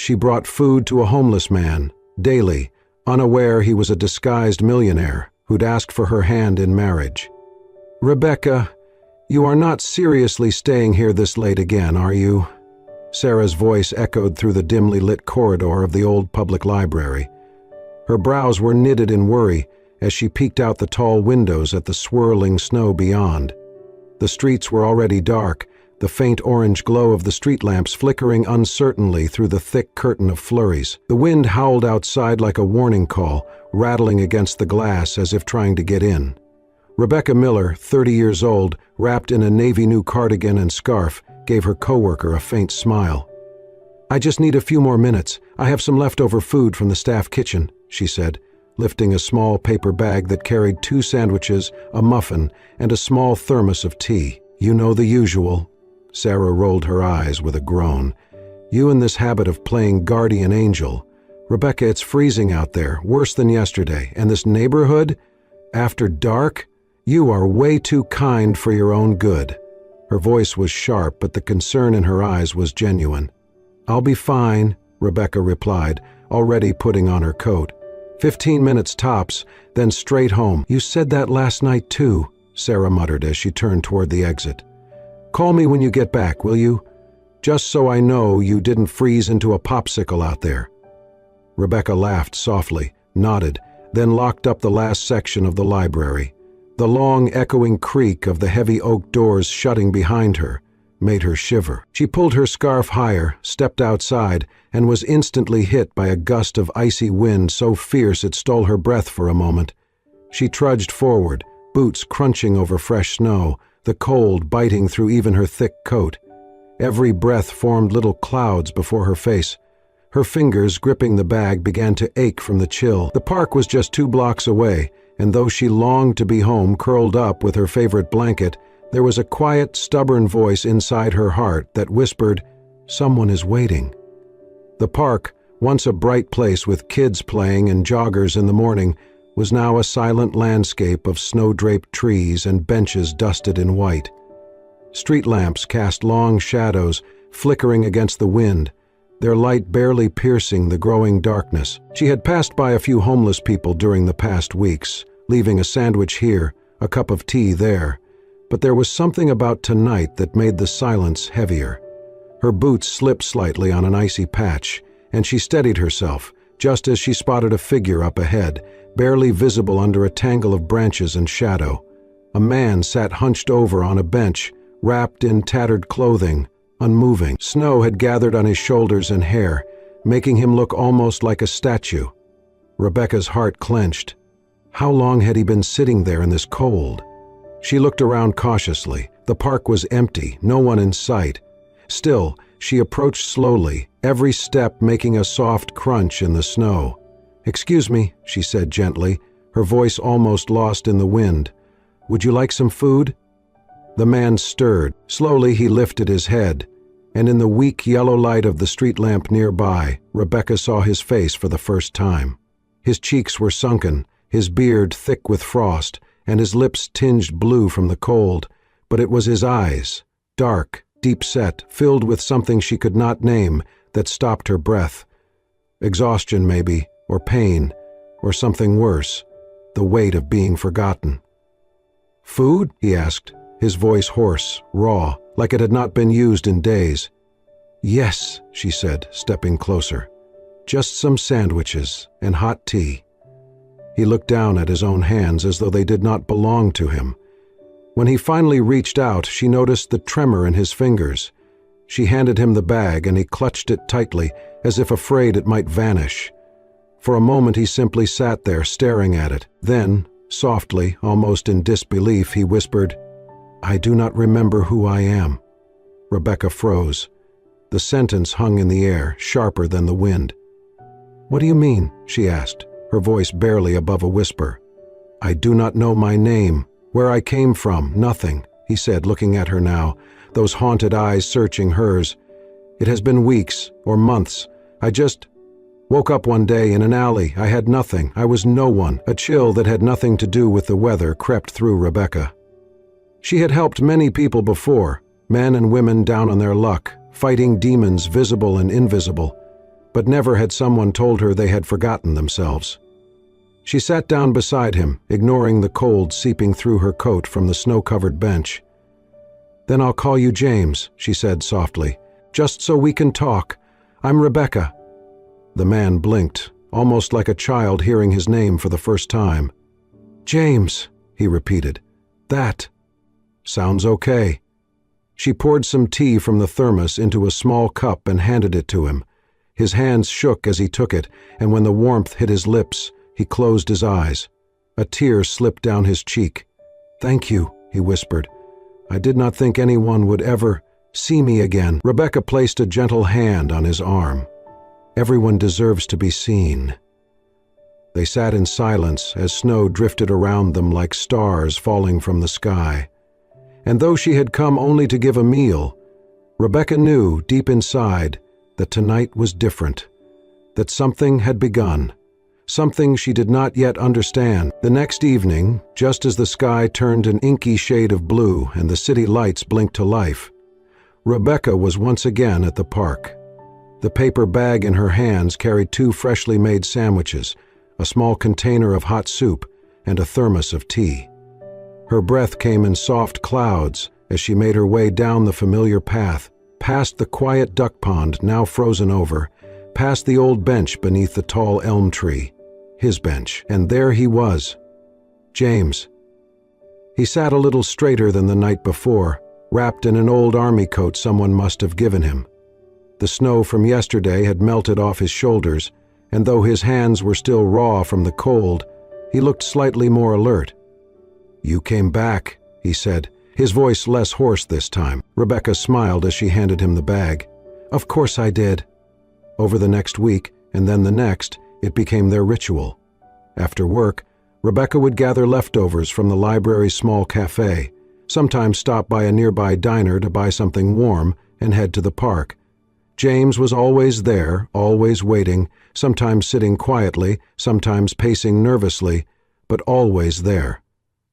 She brought food to a homeless man, daily, unaware he was a disguised millionaire who'd asked for her hand in marriage. "Rebecca, you are not seriously staying here this late again, are you?" Sarah's voice echoed through the dimly lit corridor of the old public library. Her brows were knitted in worry as she peeked out the tall windows at the swirling snow beyond. The streets were already dark, the faint orange glow of the street lamps flickering uncertainly through the thick curtain of flurries. The wind howled outside like a warning call, rattling against the glass as if trying to get in. Rebecca Miller, 30 years old, wrapped in a navy new cardigan and scarf, gave her coworker a faint smile. "I just need a few more minutes. I have some leftover food from the staff kitchen," she said, lifting a small paper bag that carried 2 sandwiches, a muffin, and a small thermos of tea. "You know the usual." Sarah rolled her eyes with a groan. "You and this habit of playing guardian angel. Rebecca, it's freezing out there, worse than yesterday, and this neighborhood? After dark? You are way too kind for your own good." Her voice was sharp, but the concern in her eyes was genuine. "I'll be fine," Rebecca replied, already putting on her coat. 15 minutes tops, then straight home. "You said that last night too," Sarah muttered as she turned toward the exit. "Call me when you get back, will you? Just so I know you didn't freeze into a popsicle out there." Rebecca laughed softly, nodded, then locked up the last section of the library. The long, echoing creak of the heavy oak doors shutting behind her made her shiver. She pulled her scarf higher, stepped outside, and was instantly hit by a gust of icy wind so fierce it stole her breath for a moment. She trudged forward, boots crunching over fresh snow, the cold biting through even her thick coat. Every breath formed little clouds before her face. Her fingers, gripping the bag, began to ache from the chill. The park was just 2 blocks away, and though she longed to be home, curled up with her favorite blanket, there was a quiet, stubborn voice inside her heart that whispered, "Someone is waiting." The park, once a bright place with kids playing and joggers in the morning, was now a silent landscape of snow-draped trees and benches dusted in white. Street lamps cast long shadows, flickering against the wind, their light barely piercing the growing darkness. She had passed by a few homeless people during the past weeks, leaving a sandwich here, a cup of tea there, but there was something about tonight that made the silence heavier. Her boots slipped slightly on an icy patch, and she steadied herself, just as she spotted a figure up ahead, barely visible under a tangle of branches and shadow. A man sat hunched over on a bench, wrapped in tattered clothing, unmoving. Snow had gathered on his shoulders and hair, making him look almost like a statue. Rebecca's heart clenched. How long had he been sitting there in this cold? She looked around cautiously. The park was empty, no one in sight. Still, she approached slowly, every step making a soft crunch in the snow. "Excuse me," she said gently, her voice almost lost in the wind. "Would you like some food?" The man stirred. Slowly he lifted his head, and in the weak yellow light of the street lamp nearby, Rebecca saw his face for the first time. His cheeks were sunken, his beard thick with frost, and his lips tinged blue from the cold, but it was his eyes, dark, deep-set, filled with something she could not name, that stopped her breath. Exhaustion, maybe, or pain, or something worse, the weight of being forgotten. "Food?" he asked, his voice hoarse, raw, like it had not been used in days. "Yes," she said, stepping closer. "Just some sandwiches and hot tea." He looked down at his own hands as though they did not belong to him. When he finally reached out, she noticed the tremor in his fingers. She handed him the bag, and he clutched it tightly, as if afraid it might vanish. For a moment he simply sat there, staring at it. Then, softly, almost in disbelief, he whispered, "I do not remember who I am." Rebecca froze. The sentence hung in the air, sharper than the wind. "What do you mean?" she asked, her voice barely above a whisper. "I do not know my name, where I came from, nothing," he said, looking at her now, those haunted eyes searching hers. "It has been weeks, or months. I just woke up one day in an alley. I had nothing. I was no one." A chill that had nothing to do with the weather crept through Rebecca. She had helped many people before, men and women down on their luck, fighting demons visible and invisible. but never had someone told her they had forgotten themselves. She sat down beside him, ignoring the cold seeping through her coat from the snow-covered bench. "Then I'll call you James," she said softly, "just so we can talk. I'm Rebecca." The man blinked, almost like a child hearing his name for the first time. "James," he repeated. "That sounds okay." She poured some tea from the thermos into a small cup and handed it to him. His hands shook as he took it, and when the warmth hit his lips, he closed his eyes. A tear slipped down his cheek. "Thank you," he whispered. "I did not think anyone would ever see me again." Rebecca placed a gentle hand on his arm. "Everyone deserves to be seen." They sat in silence as snow drifted around them like stars falling from the sky. And though she had come only to give a meal, Rebecca knew deep inside that tonight was different, that something had begun, something she did not yet understand. The next evening, just as the sky turned an inky shade of blue and the city lights blinked to life, Rebecca was once again at the park. The paper bag in her hands carried 2 freshly made sandwiches, a small container of hot soup, and a thermos of tea. Her breath came in soft clouds as she made her way down the familiar path, past the quiet duck pond now frozen over, past the old bench beneath the tall elm tree. His bench, and there he was. James. He sat a little straighter than the night before, wrapped in an old army coat someone must have given him. The snow from yesterday had melted off his shoulders, and though his hands were still raw from the cold, he looked slightly more alert. "You came back," he said, his voice less hoarse this time. Rebecca smiled as she handed him the bag. "Of course I did." Over the next week, and then the next, it became their ritual. After work, Rebecca would gather leftovers from the library's small cafe, sometimes stop by a nearby diner to buy something warm, and head to the park. James was always there, always waiting, sometimes sitting quietly, sometimes pacing nervously, but always there.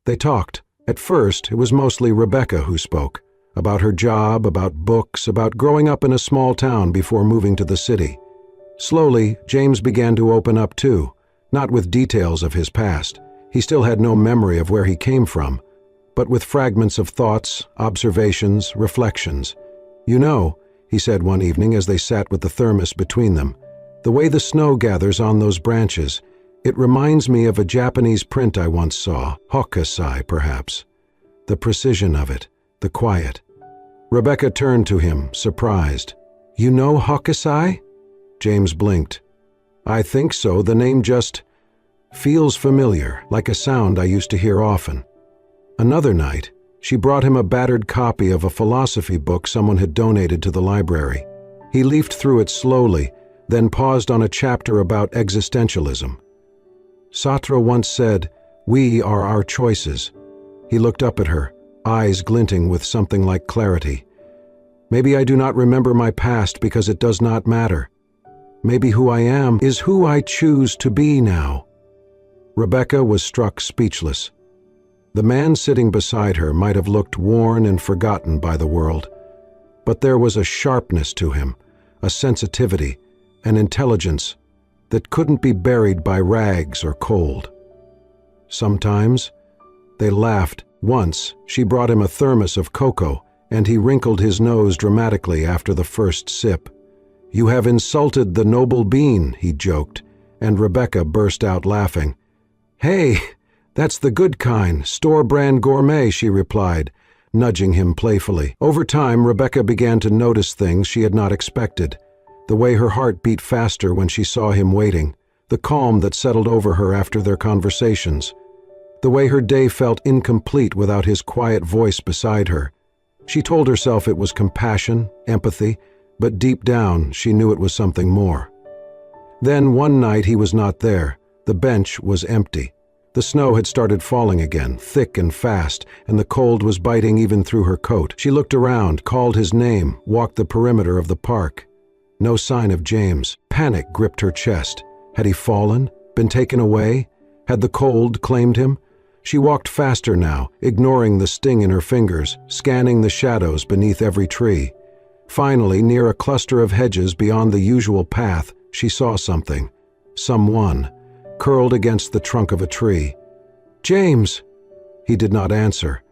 They talked. At first, it was mostly Rebecca who spoke, about her job, about books, about growing up in a small town before moving to the city. Slowly, James began to open up too, not with details of his past. He still had no memory of where he came from, but with fragments of thoughts, observations, reflections. "You know," he said one evening as they sat with the thermos between them, "the way the snow gathers on those branches, it reminds me of a Japanese print I once saw, hokusai perhaps. The precision of it, the quiet." Rebecca turned to him, surprised. "You know hokusai?" James blinked. "I think so. The name just feels familiar, like a sound I used to hear often." Another night, she brought him a battered copy of a philosophy book someone had donated to the library. He leafed through it slowly, then paused on a chapter about existentialism. Sartre once said, "We are our choices." He looked up at her, eyes glinting with something like clarity. "Maybe I do not remember my past because it does not matter. Maybe who I am is who I choose to be now." Rebecca was struck speechless. The man sitting beside her might have looked worn and forgotten by the world, but there was a sharpness to him, a sensitivity, an intelligence that couldn't be buried by rags or cold. Sometimes they laughed. Once she brought him a thermos of cocoa, and he wrinkled his nose dramatically after the first sip. "You have insulted the noble bean," he joked, and Rebecca burst out laughing. "Hey, that's the good kind, store-brand gourmet," she replied, nudging him playfully. Over time, Rebecca began to notice things she had not expected. The way her heart beat faster when she saw him waiting, the calm that settled over her after their conversations, the way her day felt incomplete without his quiet voice beside her. She told herself it was compassion, empathy, but deep down she knew it was something more. Then one night he was not there. The bench was empty. The snow had started falling again, thick and fast, and the cold was biting even through her coat. She looked around, called his name, walked the perimeter of the park. No sign of James. Panic gripped her chest. Had he fallen? Been taken away? Had the cold claimed him? She walked faster now, ignoring the sting in her fingers, scanning the shadows beneath every tree. Finally, near a cluster of hedges beyond the usual path, she saw something, someone, curled against the trunk of a tree. "James!" He did not answer.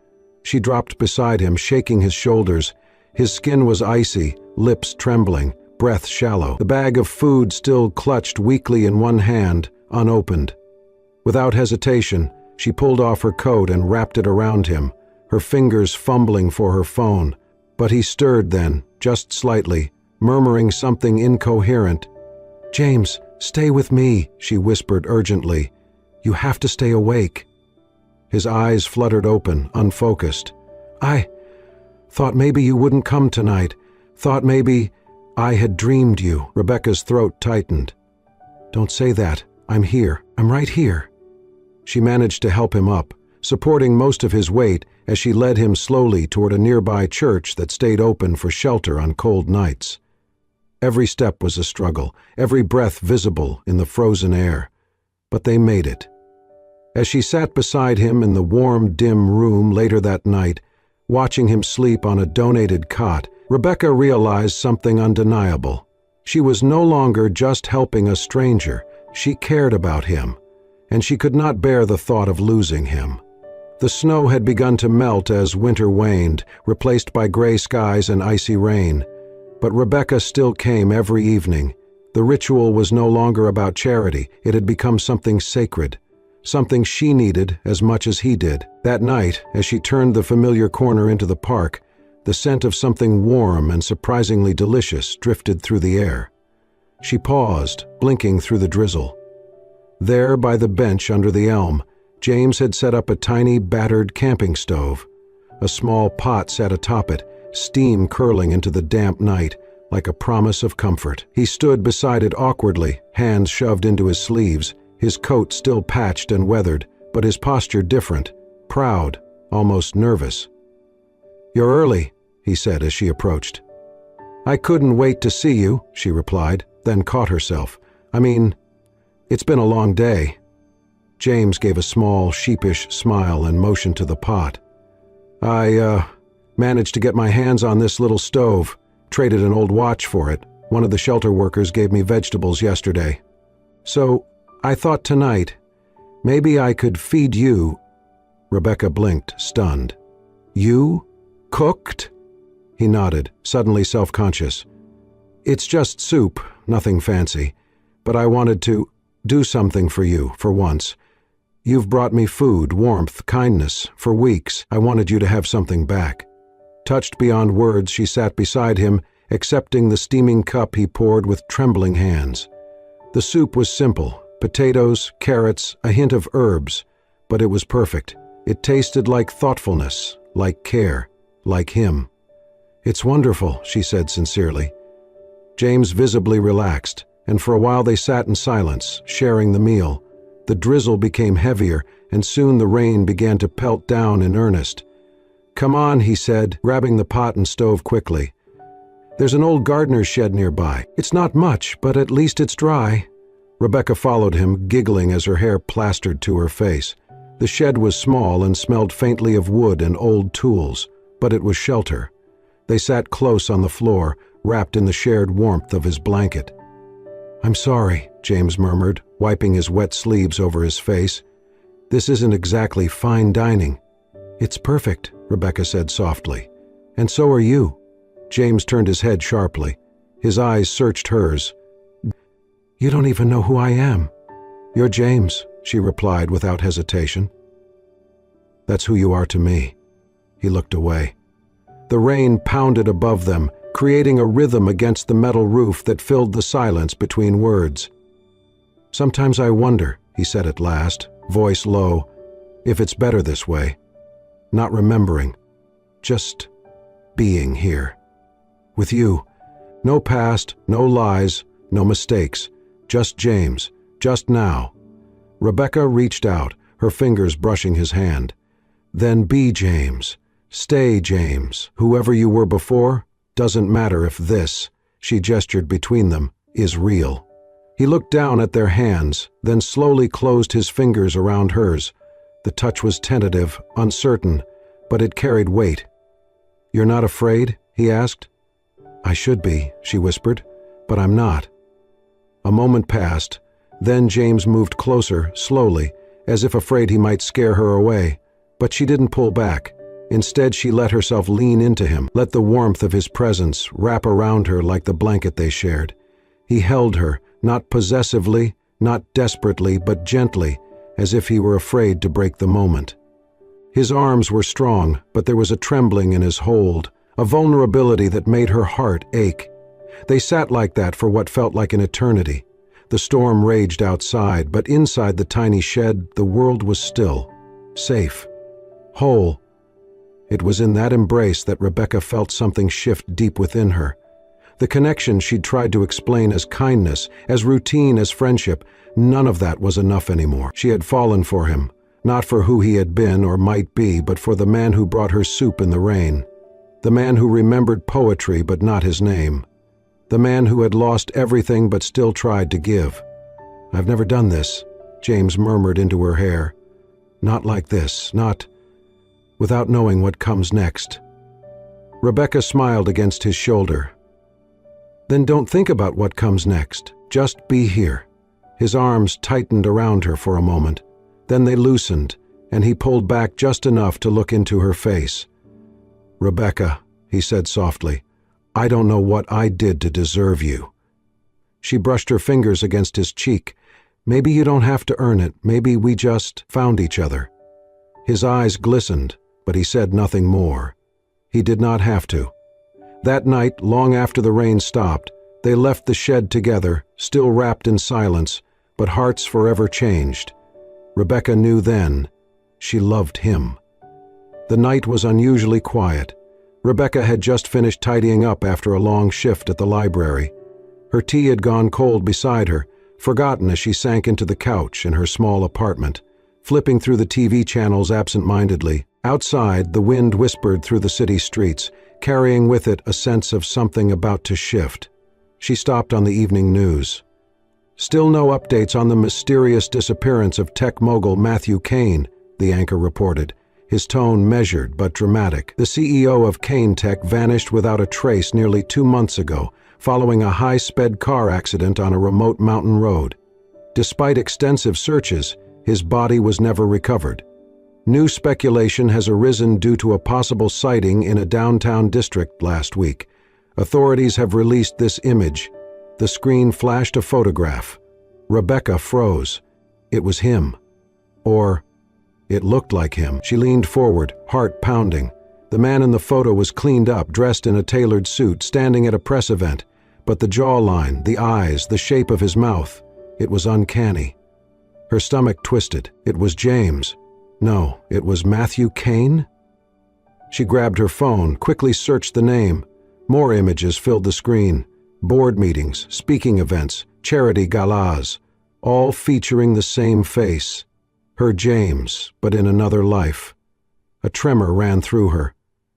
She dropped beside him, shaking his shoulders. His skin was icy, lips trembling, breath shallow. The bag of food still clutched weakly in one hand, unopened. Without hesitation, she pulled off her coat and wrapped it around him, her fingers fumbling for her phone. But he stirred then, just slightly, murmuring something incoherent. "James, stay with me," she whispered urgently. "You have to stay awake." His eyes fluttered open, unfocused. "I thought maybe you wouldn't come tonight. Thought maybe I had dreamed you." Rebecca's throat tightened. "Don't say that. I'm here. I'm right here." She managed to help him up, supporting most of his weight as she led him slowly toward a nearby church that stayed open for shelter on cold nights. Every step was a struggle, every breath visible in the frozen air. But they made it. As she sat beside him in the warm, dim room later that night, watching him sleep on a donated cot, Rebecca realized something undeniable. She was no longer just helping a stranger. She cared about him, and she could not bear the thought of losing him. The snow had begun to melt as winter waned, replaced by gray skies and icy rain. But Rebecca still came every evening. The ritual was no longer about charity. It had become something sacred, something she needed as much as he did. That night, as she turned the familiar corner into the park, the scent of something warm and surprisingly delicious drifted through the air. She paused, blinking through the drizzle. There, by the bench under the elm, James had set up a tiny, battered camping stove. A small pot sat atop it, steam curling into the damp night, like a promise of comfort. He stood beside it awkwardly, hands shoved into his sleeves, his coat still patched and weathered, but his posture different, proud, almost nervous. "You're early," he said as she approached. "I couldn't wait to see you," she replied, then caught herself. "I mean, it's been a long day." James gave a small, sheepish smile and motioned to the pot. I managed to get my hands on this little stove. Traded an old watch for it. One of the shelter workers gave me vegetables yesterday. So I thought tonight, maybe I could feed you." Rebecca blinked, stunned. "You? Cooked?" He nodded, suddenly self-conscious. "It's just soup, nothing fancy. But I wanted to do something for you, for once. You've brought me food, warmth, kindness, for weeks. I wanted you to have something back." Touched beyond words, she sat beside him, accepting the steaming cup he poured with trembling hands. The soup was simple, potatoes, carrots, a hint of herbs, but it was perfect. It tasted like thoughtfulness, like care, like him. "It's wonderful," she said sincerely. James visibly relaxed, and for a while they sat in silence, sharing the meal. The drizzle became heavier, and soon the rain began to pelt down in earnest. "Come on," he said, grabbing the pot and stove quickly. "There's an old gardener's shed nearby. It's not much, but at least it's dry." Rebecca followed him, giggling as her hair plastered to her face. The shed was small and smelled faintly of wood and old tools, but it was shelter. They sat close on the floor, wrapped in the shared warmth of his blanket. "I'm sorry," James murmured, wiping his wet sleeves over his face. "This isn't exactly fine dining." "It's perfect," Rebecca said softly. "And so are you." James turned his head sharply. His eyes searched hers. "You don't even know who I am." "You're James," she replied without hesitation. "That's who you are to me." He looked away. The rain pounded above them, creating a rhythm against the metal roof that filled the silence between words. "Sometimes I wonder," he said at last, voice low, "if it's better this way. Not remembering, just being here. With you. No past, no lies, no mistakes. Just James, just now." Rebecca reached out, her fingers brushing his hand. "Then be James. Stay James. Whoever you were before, doesn't matter if this," she gestured between them, "is real." He looked down at their hands, then slowly closed his fingers around hers. The touch was tentative, uncertain, but it carried weight. "You're not afraid?" he asked. "I should be," she whispered, "but I'm not." A moment passed. Then James moved closer, slowly, as if afraid he might scare her away. But she didn't pull back. Instead, she let herself lean into him, let the warmth of his presence wrap around her like the blanket they shared. He held her, not possessively, not desperately, but gently, as if he were afraid to break the moment. His arms were strong, but there was a trembling in his hold, a vulnerability that made her heart ache. They sat like that for what felt like an eternity. The storm raged outside, but inside the tiny shed, the world was still, safe, whole. It was in that embrace that Rebecca felt something shift deep within her. The connection she'd tried to explain as kindness, as routine as friendship, none of that was enough anymore. She had fallen for him, not for who he had been or might be, but for the man who brought her soup in the rain. The man who remembered poetry but not his name. The man who had lost everything but still tried to give. "I've never done this," James murmured into her hair. "Not like this, not without knowing what comes next." Rebecca smiled against his shoulder. "Then don't think about what comes next. Just be here." His arms tightened around her for a moment. Then they loosened, and he pulled back just enough to look into her face. "Rebecca," he said softly, "I don't know what I did to deserve you." She brushed her fingers against his cheek. "Maybe you don't have to earn it. Maybe we just found each other." His eyes glistened, but he said nothing more. He did not have to. That night, long after the rain stopped, they left the shed together, still wrapped in silence, but hearts forever changed. Rebecca knew then she loved him. The night was unusually quiet. Rebecca had just finished tidying up after a long shift at the library. Her tea had gone cold beside her, forgotten as she sank into the couch in her small apartment, flipping through the TV channels absent-mindedly. Outside, the wind whispered through the city streets, carrying with it a sense of something about to shift. She stopped on the evening news. "Still no updates on the mysterious disappearance of tech mogul Matthew Kane," the anchor reported, his tone measured but dramatic. "The CEO of Kane Tech vanished without a trace nearly 2 months ago, following a high-sped car accident on a remote mountain road. Despite extensive searches, his body was never recovered. New speculation has arisen due to a possible sighting in a downtown district last week. Authorities have released this image." The screen flashed a photograph. Rebecca froze. It was him. Or it looked like him. She leaned forward, heart pounding. The man in the photo was cleaned up, dressed in a tailored suit, standing at a press event. But the jawline, the eyes, the shape of his mouth, it was uncanny. Her stomach twisted. It was James. No, it was Matthew Kane? She grabbed her phone, quickly searched the name. More images filled the screen. Board meetings, speaking events, charity galas, all featuring the same face. Her James, but in another life. A tremor ran through her.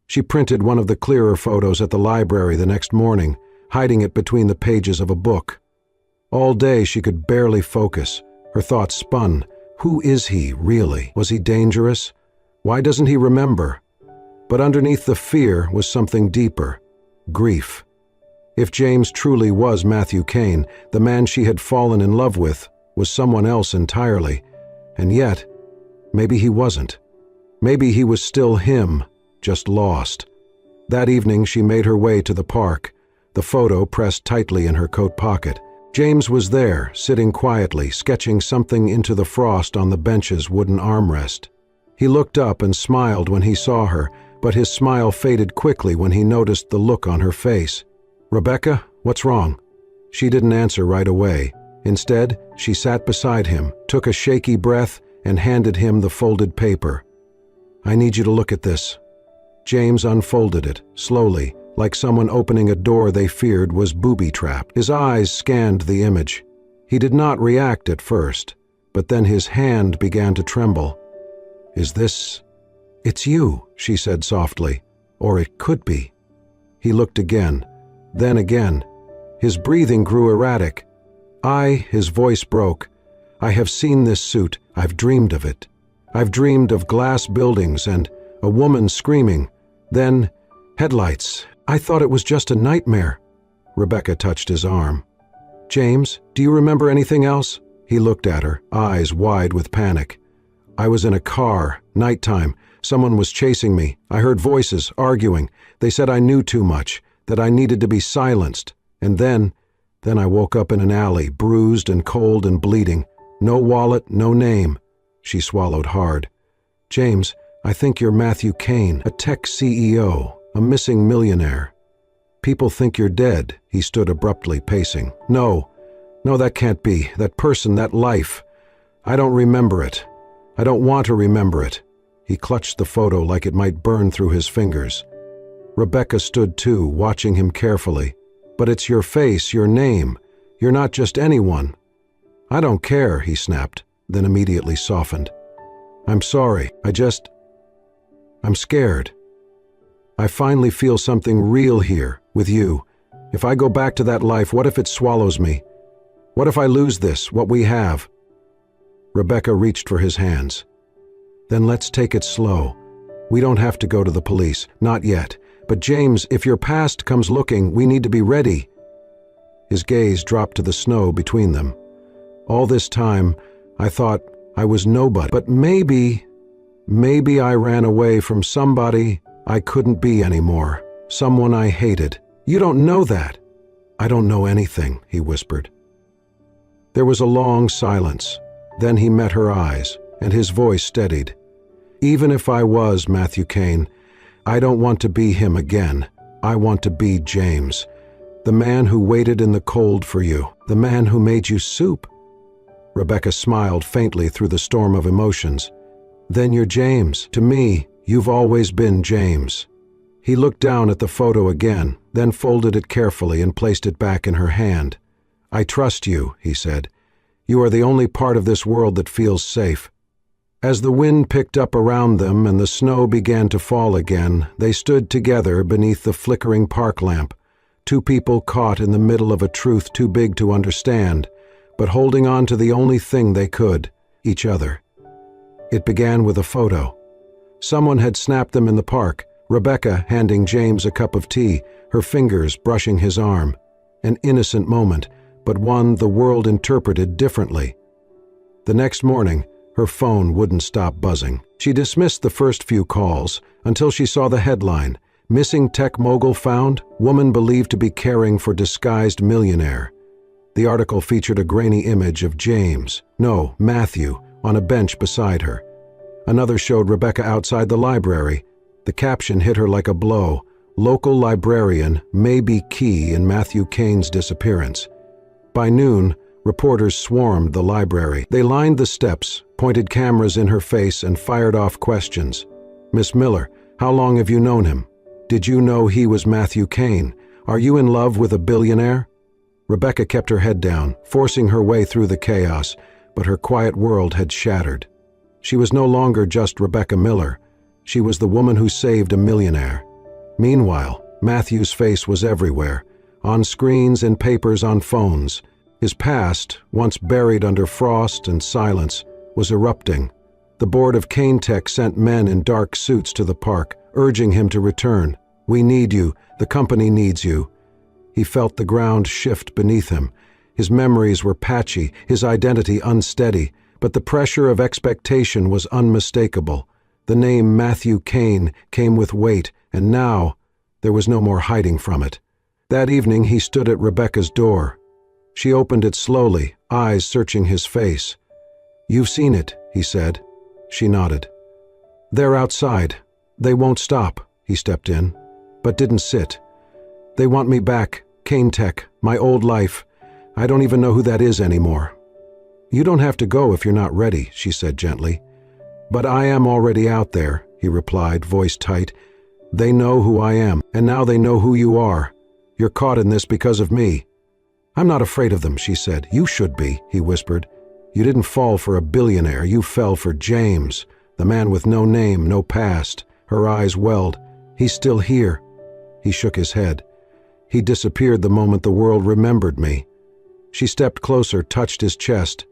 She printed one of the clearer photos at the library the next morning, hiding it between the pages of a book. All day she could barely focus. Her thoughts spun. Who is he, really? Was he dangerous? Why doesn't he remember? But underneath the fear was something deeper. Grief. If James truly was Matthew Kane, the man she had fallen in love with was someone else entirely. And yet, maybe he wasn't. Maybe he was still him, just lost. That evening she made her way to the park, the photo pressed tightly in her coat pocket. James was there, sitting quietly, sketching something into the frost on the bench's wooden armrest. He looked up and smiled when he saw her, but his smile faded quickly when he noticed the look on her face. "Rebecca, what's wrong?" She didn't answer right away. Instead, she sat beside him, took a shaky breath, and handed him the folded paper. "I need you to look at this." James unfolded it, slowly, like someone opening a door they feared was booby-trapped. His eyes scanned the image. He did not react at first, but then his hand began to tremble. "Is this—" "It's you," she said softly. "Or it could be." He looked again, then again. His breathing grew erratic. His voice broke. "I have seen this suit. I've dreamed of it. I've dreamed of glass buildings and a woman screaming. Then, headlights. I thought it was just a nightmare." Rebecca touched his arm. James, do you remember anything else? He looked at her, eyes wide with panic. I was in a car, nighttime. Someone was chasing me. I heard voices, arguing. They said I knew too much, that I needed to be silenced. And then I woke up in an alley, bruised and cold and bleeding. No wallet, no name. She swallowed hard. James, I think you're Matthew Kane, a tech CEO, a missing millionaire. People think you're dead. He stood abruptly, pacing. No, that can't be. That person, that life. I don't remember it. I don't want to remember it. He clutched the photo like it might burn through his fingers. Rebecca stood too, watching him carefully. But it's your face, your name. You're not just anyone. I don't care, he snapped, then immediately softened. I'm sorry. I'm scared. I finally feel something real here, with you. If I go back to that life, what if it swallows me? What if I lose this, what we have? Rebecca reached for his hands. Then let's take it slow. We don't have to go to the police, not yet. But James, if your past comes looking, we need to be ready. His gaze dropped to the snow between them. All this time, I thought I was nobody. But maybe I ran away from somebody I couldn't be anymore. Someone I hated. You don't know that. I don't know anything, he whispered. There was a long silence. Then he met her eyes, and his voice steadied. Even if I was Matthew Kane, I don't want to be him again. I want to be James, the man who waited in the cold for you, the man who made you soup. Rebecca smiled faintly through the storm of emotions. Then you're James. To me, you've always been James. He looked down at the photo again, then folded it carefully and placed it back in her hand. I trust you, he said. You are the only part of this world that feels safe. As the wind picked up around them and the snow began to fall again, they stood together beneath the flickering park lamp, two people caught in the middle of a truth too big to understand, but holding on to the only thing they could, each other. It began with a photo. Someone had snapped them in the park, Rebecca handing James a cup of tea, her fingers brushing his arm. An innocent moment, but one the world interpreted differently. The next morning, her phone wouldn't stop buzzing. She dismissed the first few calls until she saw the headline, Missing Tech Mogul Found, Woman Believed to be Caring for Disguised Millionaire. The article featured a grainy image of Matthew, on a bench beside her. Another showed Rebecca outside the library. The caption hit her like a blow. Local librarian may be key in Matthew Kane's disappearance. By noon, reporters swarmed the library. They lined the steps, pointed cameras in her face, and fired off questions. Miss Miller, how long have you known him? Did you know he was Matthew Kane? Are you in love with a billionaire? Rebecca kept her head down, forcing her way through the chaos, but her quiet world had shattered. She was no longer just Rebecca Miller. She was the woman who saved a millionaire. Meanwhile, Matthew's face was everywhere, on screens, in papers, on phones. His past, once buried under frost and silence, was erupting. The board of Kane Tech sent men in dark suits to the park, urging him to return. We need you. The company needs you. He felt the ground shift beneath him. His memories were patchy, his identity unsteady, but the pressure of expectation was unmistakable. The name Matthew Kane came with weight, and now there was no more hiding from it. That evening he stood at Rebecca's door. She opened it slowly, eyes searching his face. You've seen it, he said. She nodded. They're outside. They won't stop, he stepped in, but didn't sit. They want me back, Kane Tech, my old life. I don't even know who that is anymore. You don't have to go if you're not ready, she said gently. But I am already out there, he replied, voice tight. They know who I am, and now they know who you are. You're caught in this because of me. I'm not afraid of them, she said. You should be, he whispered. You didn't fall for a billionaire, you fell for James, the man with no name, no past. Her eyes welled. He's still here. He shook his head. He disappeared the moment the world remembered me. She stepped closer, touched his chest.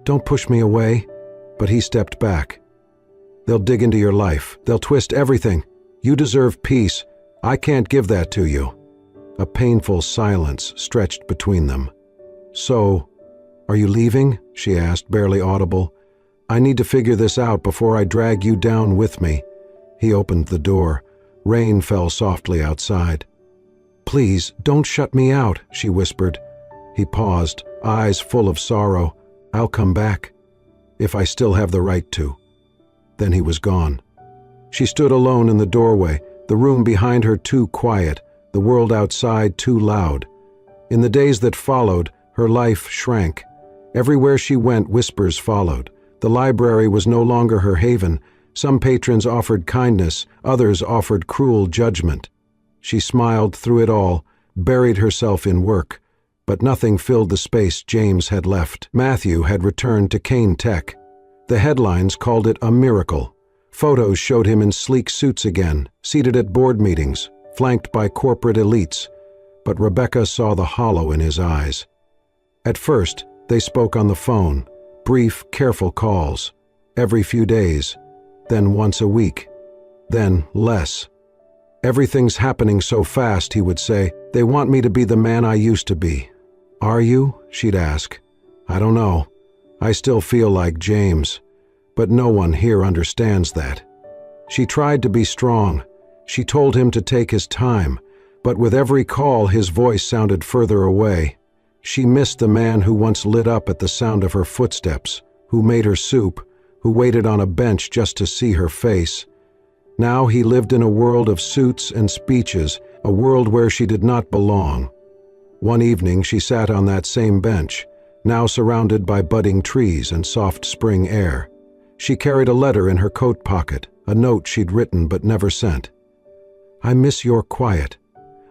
Don't push me away. But he stepped back. They'll dig into your life. They'll twist everything. You deserve peace. I can't give that to you. A painful silence stretched between them. "So, are you leaving?" she asked, barely audible. "I need to figure this out before I drag you down with me." He opened the door. Rain fell softly outside. "Please, don't shut me out," she whispered. He paused, eyes full of sorrow. "I'll come back, if I still have the right to." Then he was gone. She stood alone in the doorway, the room behind her too quiet, the world outside too loud. In the days that followed, her life shrank. Everywhere she went, whispers followed. The library was no longer her haven. Some patrons offered kindness, others offered cruel judgment. She smiled through it all, buried herself in work, but nothing filled the space James had left. Matthew had returned to Kane Tech. The headlines called it a miracle. Photos showed him in sleek suits again, seated at board meetings, flanked by corporate elites. But Rebecca saw the hollow in his eyes. At first, they spoke on the phone, brief, careful calls, every few days, then once a week, then less. "Everything's happening so fast," he would say. "They want me to be the man I used to be." "Are you?" she'd ask. "I don't know. I still feel like James, but no one here understands that." She tried to be strong. She told him to take his time, but with every call his voice sounded further away. She missed the man who once lit up at the sound of her footsteps, who made her soup, who waited on a bench just to see her face. Now he lived in a world of suits and speeches, a world where she did not belong. One evening she sat on that same bench, now surrounded by budding trees and soft spring air. She carried a letter in her coat pocket, a note she'd written but never sent. "I miss your quiet.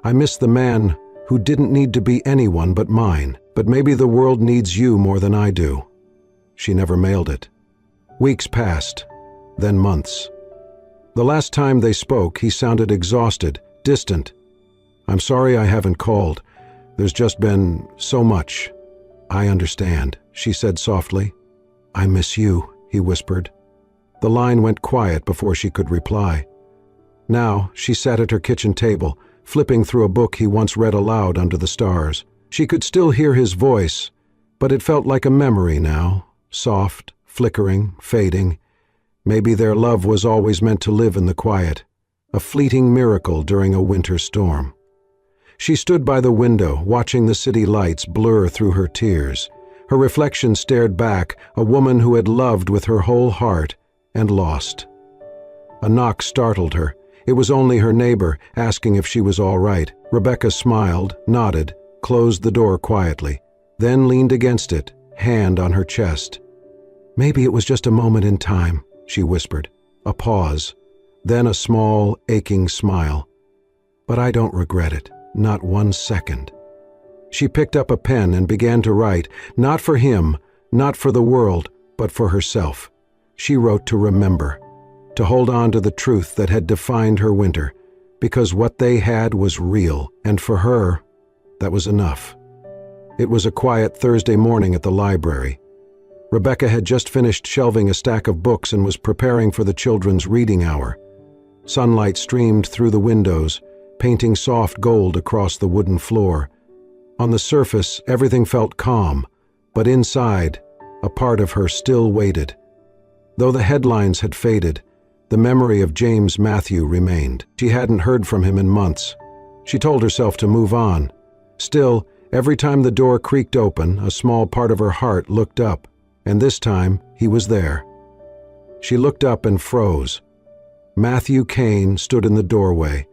I miss the man who didn't need to be anyone but mine, but maybe the world needs you more than I do." She never mailed it. Weeks passed, then months. The last time they spoke, he sounded exhausted, distant. "I'm sorry I haven't called. There's just been so much." "I understand," she said softly. "I miss you," he whispered. The line went quiet before she could reply. Now she sat at her kitchen table, flipping through a book he once read aloud under the stars. She could still hear his voice, but it felt like a memory now, soft, flickering, fading. Maybe their love was always meant to live in the quiet, a fleeting miracle during a winter storm. She stood by the window, watching the city lights blur through her tears. Her reflection stared back, a woman who had loved with her whole heart and lost. A knock startled her. It was only her neighbor, asking if she was all right. Rebecca smiled, nodded, closed the door quietly, then leaned against it, hand on her chest. "Maybe it was just a moment in time," she whispered. A pause, then a small, aching smile. "But I don't regret it, not 1 second." She picked up a pen and began to write, not for him, not for the world, but for herself. She wrote to remember, to hold on to the truth that had defined her winter, because what they had was real, and for her, that was enough. It was a quiet Thursday morning at the library. Rebecca had just finished shelving a stack of books and was preparing for the children's reading hour. Sunlight streamed through the windows, painting soft gold across the wooden floor. On the surface, everything felt calm, but inside, a part of her still waited. Though the headlines had faded, the memory of James Matthew remained. She hadn't heard from him in months. She told herself to move on. Still, every time the door creaked open, a small part of her heart looked up, and this time he was there. She looked up and froze. Matthew Kane stood in the doorway,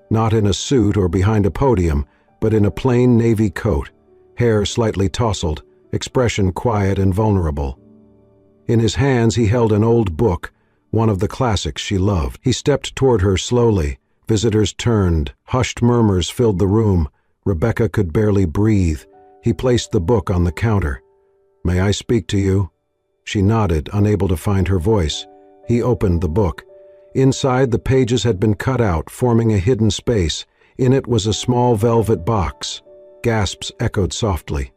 not in a suit or behind a podium, but in a plain navy coat, hair slightly tousled, expression quiet and vulnerable. In his hands he held an old book, one of the classics she loved. He stepped toward her slowly. Visitors turned. Hushed murmurs filled the room. Rebecca could barely breathe. He placed the book on the counter. "May I speak to you?" She nodded, unable to find her voice. He opened the book. Inside, the pages had been cut out, forming a hidden space. In it was a small velvet box. Gasps echoed softly.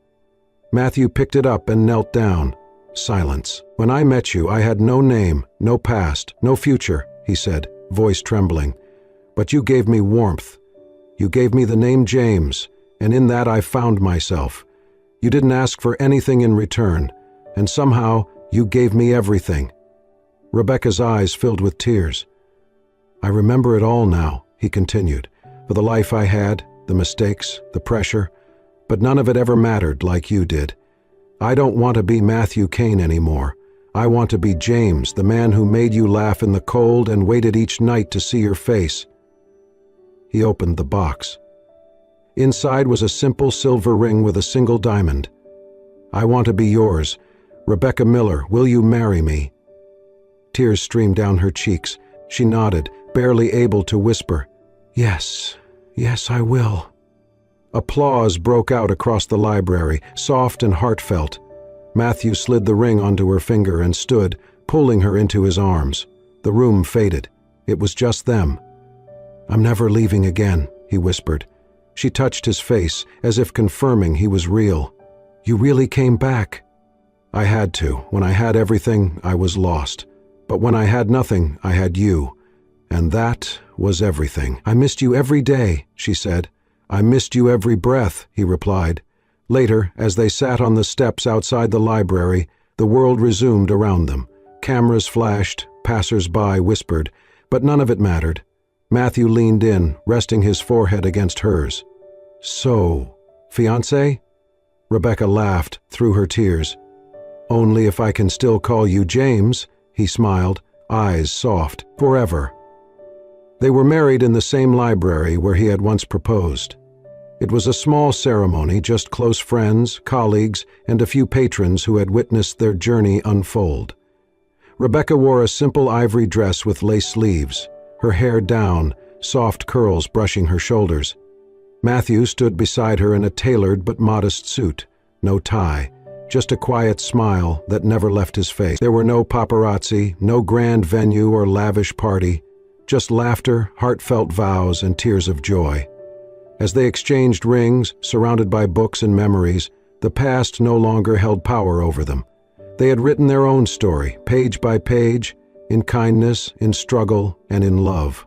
Matthew picked it up and knelt down. Silence. "When I met you, I had no name, no past, no future," he said, voice trembling. "But you gave me warmth. You gave me the name James, and in that I found myself. You didn't ask for anything in return, and somehow you gave me everything." Rebecca's eyes filled with tears. "I remember it all now," he continued, "for the life I had, the mistakes, the pressure, but none of it ever mattered like you did. I don't want to be Matthew Kane anymore. I want to be James, the man who made you laugh in the cold and waited each night to see your face." He opened the box. Inside was a simple silver ring with a single diamond. "I want to be yours. Rebecca Miller, will you marry me?" Tears streamed down her cheeks. She nodded, barely able to whisper, "Yes, yes, I will." Applause broke out across the library, soft and heartfelt. Matthew slid the ring onto her finger and stood, pulling her into his arms. The room faded. It was just them. "I'm never leaving again," he whispered. She touched his face, as if confirming he was real. "You really came back?" "I had to. When I had everything, I was lost. But when I had nothing, I had you. And that was everything." "I missed you every day," she said. "I missed you every breath," he replied. Later, as they sat on the steps outside the library, the world resumed around them. Cameras flashed, passers-by whispered, but none of it mattered. Matthew leaned in, resting his forehead against hers. "So, fiancé?" Rebecca laughed through her tears. "Only if I can still call you James," he smiled, eyes soft. "Forever." They were married in the same library where he had once proposed. It was a small ceremony, just close friends, colleagues, and a few patrons who had witnessed their journey unfold. Rebecca wore a simple ivory dress with lace sleeves, her hair down, soft curls brushing her shoulders. Matthew stood beside her in a tailored but modest suit, no tie, just a quiet smile that never left his face. There were no paparazzi, no grand venue or lavish party, just laughter, heartfelt vows, and tears of joy. As they exchanged rings, surrounded by books and memories, the past no longer held power over them. They had written their own story, page by page, in kindness, in struggle, and in love.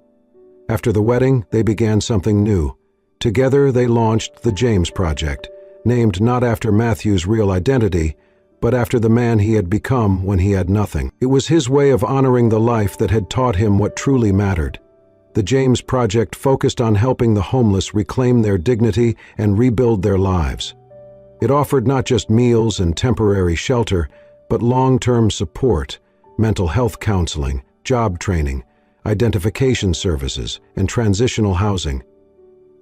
After the wedding, they began something new. Together, they launched the James Project, named not after Matthew's real identity, but after the man he had become when he had nothing. It was his way of honoring the life that had taught him what truly mattered. The James Project focused on helping the homeless reclaim their dignity and rebuild their lives. It offered not just meals and temporary shelter, but long-term support, mental health counseling, job training, identification services, and transitional housing.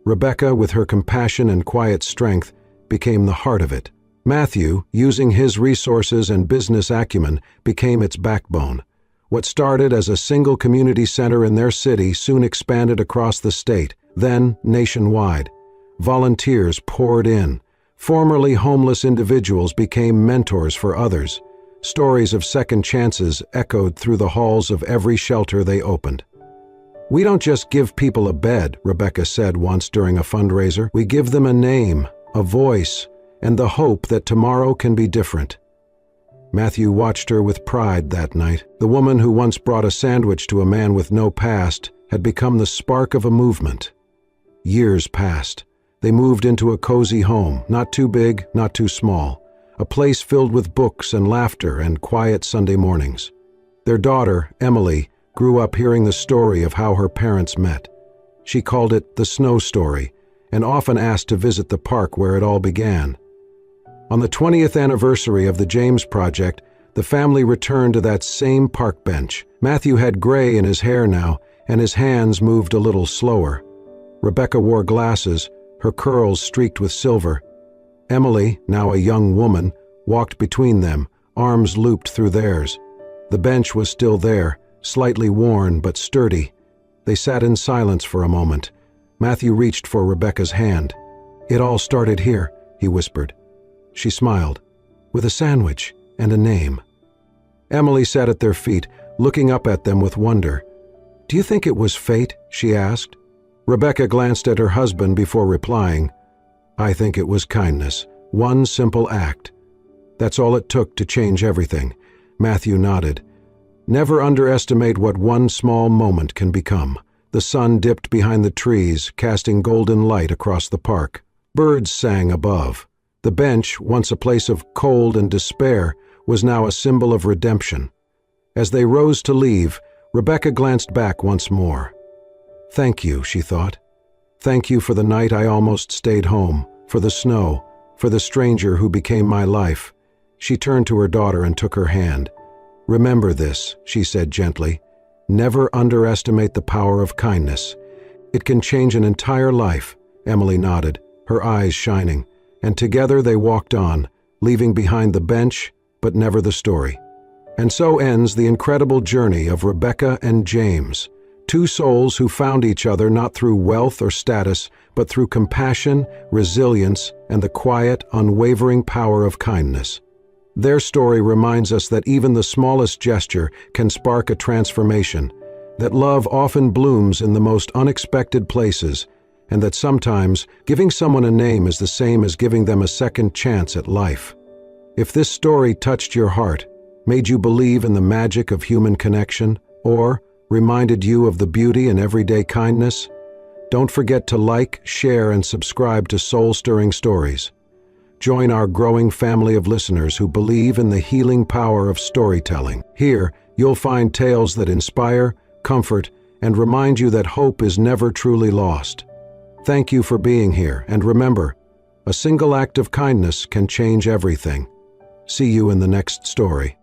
Rebecca, with her compassion and quiet strength, became the heart of it. Matthew, using his resources and business acumen, became its backbone. What started as a single community center in their city soon expanded across the state, then nationwide. Volunteers poured in. Formerly homeless individuals became mentors for others. Stories of second chances echoed through the halls of every shelter they opened. "We don't just give people a bed," Rebecca said once during a fundraiser. "We give them a name, a voice, and the hope that tomorrow can be different." Matthew watched her with pride that night. The woman who once brought a sandwich to a man with no past had become the spark of a movement. Years passed. They moved into a cozy home, not too big, not too small, a place filled with books and laughter and quiet Sunday mornings. Their daughter, Emily, grew up hearing the story of how her parents met. She called it the Snow Story, and often asked to visit the park where it all began. On the 20th anniversary of the James Project, the family returned to that same park bench. Matthew had gray in his hair now, and his hands moved a little slower. Rebecca wore glasses, her curls streaked with silver. Emily, now a young woman, walked between them, arms looped through theirs. The bench was still there, slightly worn but sturdy. They sat in silence for a moment. Matthew reached for Rebecca's hand. "It all started here," he whispered. She smiled, "with a sandwich and a name." Emily sat at their feet, looking up at them with wonder. "Do you think it was fate?" she asked. Rebecca glanced at her husband before replying. "I think it was kindness, one simple act. That's all it took to change everything." Matthew nodded. "Never underestimate what one small moment can become." The sun dipped behind the trees, casting golden light across the park. Birds sang above. The bench, once a place of cold and despair, was now a symbol of redemption. As they rose to leave, Rebecca glanced back once more. "Thank you," she thought. "Thank you for the night I almost stayed home, for the snow, for the stranger who became my life." She turned to her daughter and took her hand. "Remember this," she said gently. "Never underestimate the power of kindness. It can change an entire life." Emily nodded, her eyes shining, and together they walked on, leaving behind the bench, but never the story. And so ends the incredible journey of Rebecca and James, two souls who found each other not through wealth or status, but through compassion, resilience, and the quiet, unwavering power of kindness. Their story reminds us that even the smallest gesture can spark a transformation, that love often blooms in the most unexpected places, and that sometimes giving someone a name is the same as giving them a second chance at life. If this story touched your heart, made you believe in the magic of human connection, or reminded you of the beauty in everyday kindness, don't forget to like, share, and subscribe to Soul-Stirring Stories. Join our growing family of listeners who believe in the healing power of storytelling. Here, you'll find tales that inspire, comfort, and remind you that hope is never truly lost. Thank you for being here, and remember, a single act of kindness can change everything. See you in the next story.